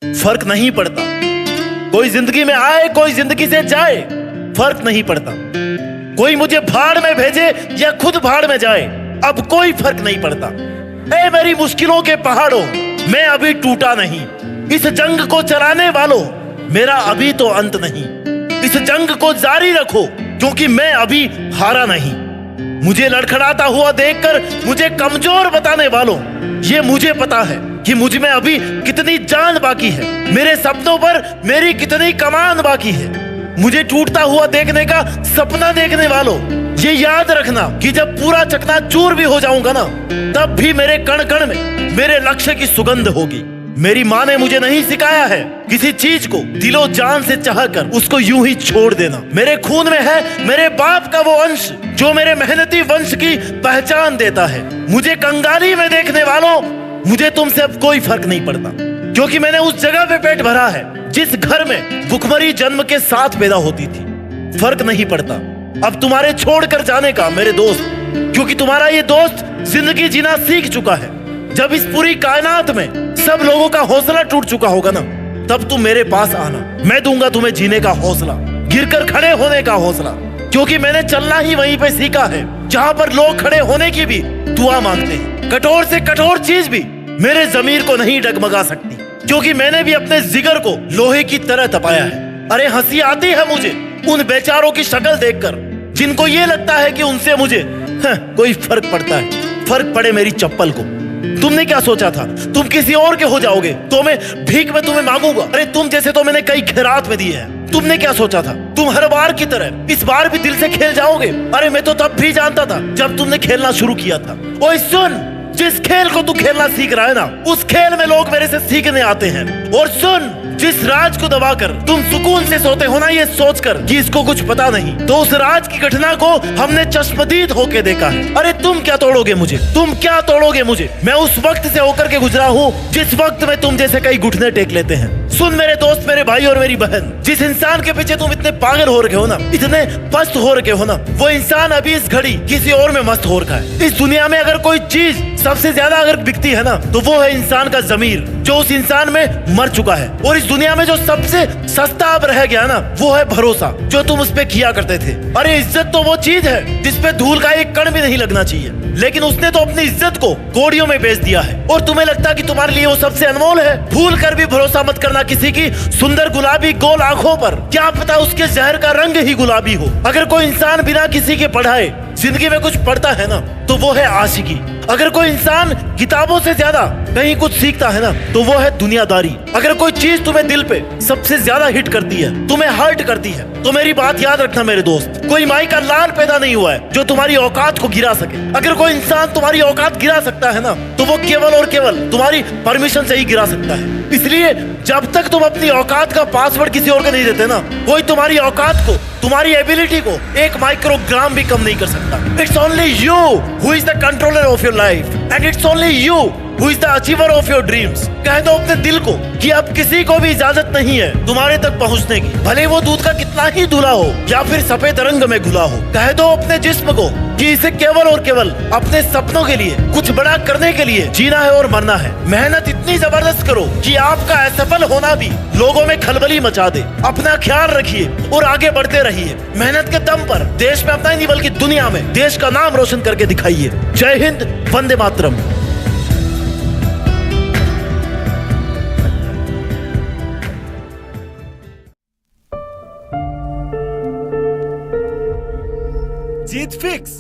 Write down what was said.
फर्क नहीं पड़ता, कोई जिंदगी में आए कोई जिंदगी से जाए, फर्क नहीं पड़ता। कोई मुझे भाड़ में भेजे या खुद भाड़ में जाए, अब कोई फर्क नहीं पड़ता। ए मेरी मुश्किलों के पहाड़ों, मैं अभी टूटा नहीं। इस जंग को चलाने वालों, मेरा अभी तो अंत नहीं। इस जंग को जारी रखो क्योंकि मैं अभी हारा नहीं। मुझे लड़खड़ाता हुआ देखकर मुझे कमजोर बताने वालों, ये मुझे पता है कि मुझ में अभी कितनी जान बाकी है। मेरे सपनों पर मेरी कितनी कमान बाकी है। मुझे टूटता हुआ देखने का सपना देखने वालों, ये याद रखना कि जब पूरा चकनाचूर भी हो जाऊंगा ना, तब भी मेरे कण कण में मेरे लक्ष्य की सुगंध होगी। मेरी माँ ने मुझे नहीं सिखाया है किसी चीज को दिलो जान से चाहकर उसको यूं ही छोड़ देना। मेरे खून में है मेरे बाप का वो अंश जो मेरे मेहनती वंश की पहचान देता है। मुझे कंगाली में देखने वालों, मुझे तुमसे अब कोई फर्क नहीं पड़ता, क्योंकि मैंने उस जगह पे पेट भरा है जिस घर में भुखमरी जन्म के साथ पैदा होती थी। फर्क नहीं पड़ता अब तुम्हारे छोड़कर जाने का मेरे दोस्त, क्योंकि तुम्हारा ये दोस्त जिंदगी जीना सीख चुका है। जब इस पूरी कायनात में सब लोगों का हौसला टूट चुका होगा ना, तब तुम मेरे पास आना। मैं दूंगा तुम्हें जीने का हौसला, गिरकर खड़े होने का हौसला, क्योंकि मैंने चलना ही वहीं पे सीखा है जहां पर लोग खड़े होने की भी दुआ मांगते हैं। कठोर से कठोर चीज भी मेरे जमीर को नहीं डगमगा सकती, क्योंकि मैंने भी अपने जिगर को लोहे की तरह तपाया है। अरे हंसी आती है मुझे उन बेचारों की शक्ल देखकर जिनको ये लगता है कि उनसे मुझे कोई फर्क पड़ता है। फर्क पड़े मेरी चप्पल को। तुमने क्या सोचा था तुम किसी और के हो जाओगे तो मैं भीख में तुम्हें मांगूंगा? अरे तुम जैसे तो मैंने कई खैरात में दिए हैं। तुमने क्या सोचा था तुम हर बार की तरह इस बार भी दिल से खेल जाओगे? अरे मैं तो तब भी जानता था जब तुमने खेलना शुरू किया था। ओए सुन, जिस खेल को तू खेलना सीख रहा है ना, उस खेल में लोग मेरे से सीखने आते हैं। और सुन, जिस राज को दबाकर तुम सुकून से सोते हो ना, ये सोचकर कि इसको कुछ पता नहीं, तो उस राज की घटना को हमने चश्मदीद होके देखा है। अरे तुम क्या तोड़ोगे मुझे? तुम क्या तोड़ोगे मुझे? मैं उस वक्त से होकर के गुजरा हूँ जिस वक्त में तुम जैसे कई घुटने टेक लेते हैं। सुन मेरे दोस्त, मेरे भाई और मेरी बहन, जिस इंसान के पीछे तुम इतने पागल हो रखे हो ना, इतने पस्त हो रखे हो ना, वो इंसान अभी इस घड़ी किसी और में मस्त हो रखा है। इस दुनिया में अगर कोई चीज सबसे ज्यादा अगर बिकती है ना, तो वो है इंसान का जमीर, जो उस इंसान में मर चुका है। और इस दुनिया में जो सबसे सस्ता अब रह गया ना, वो है भरोसा, जो तुम उस पे किया करते थे। अरे इज्जत तो वो चीज है जिसपे धूल का एक कण भी नहीं लगना चाहिए, लेकिन उसने तो अपनी इज्जत को कौड़ियों में बेच दिया है। और तुम्हें लगता कि तुम्हारे लिए वो सबसे अनमोल है? भूल कर भी भरोसा मत करना किसी की सुंदर गुलाबी गोल आंखों पर। क्या पता उसके जहर का रंग ही गुलाबी हो। अगर कोई इंसान बिना किसी के पढ़ाए जिंदगी में कुछ पढ़ता है ना, तो वो है आशिकी। अगर कोई इंसान किताबों से ज्यादा कहीं कुछ सीखता है ना, तो वो है दुनियादारी। अगर कोई चीज तुम्हें दिल पे सबसे ज्यादा हिट करती है, तुम्हें हर्ट करती है, तो मेरी बात याद रखना मेरे दोस्त, कोई माई का लाल पैदा नहीं हुआ है जो तुम्हारी औकात को गिरा सके। अगर कोई इंसान तुम्हारी औकात गिरा सकता है ना, तो वो केवल और केवल तुम्हारी परमिशन से ही गिरा सकता है। इसलिए जब तक तुम अपनी औकात का पासवर्ड किसी और को नहीं देते ना, कोई तुम्हारी औकात को, तुम्हारी एबिलिटी को एक माइक्रोग्राम भी कम नहीं कर सकता। It's only you who is the controller of your life, and it's only you who is the achiever of your dreams. कह दो अपने दिल को कि अब किसी को भी इजाजत नहीं है तुम्हारे तक पहुंचने की, भले वो दूध का कितना ही धुला हो या फिर सफेद रंग में घुला हो। कह दो अपने जिस्म को कि इसे केवल और केवल अपने सपनों के लिए, कुछ बड़ा करने के लिए जीना है और मरना है। मेहनत इतनी जबरदस्त करो कि आपका असफल होना भी लोगों में खलबली मचा दे। अपना ख्याल रखिए और आगे बढ़ते रहिए। मेहनत के दम पर देश में अपना ही नहीं बल्कि दुनिया में देश का नाम रोशन करके दिखाइए। जय हिंद, वंदे मातरम। जीत फिक्स।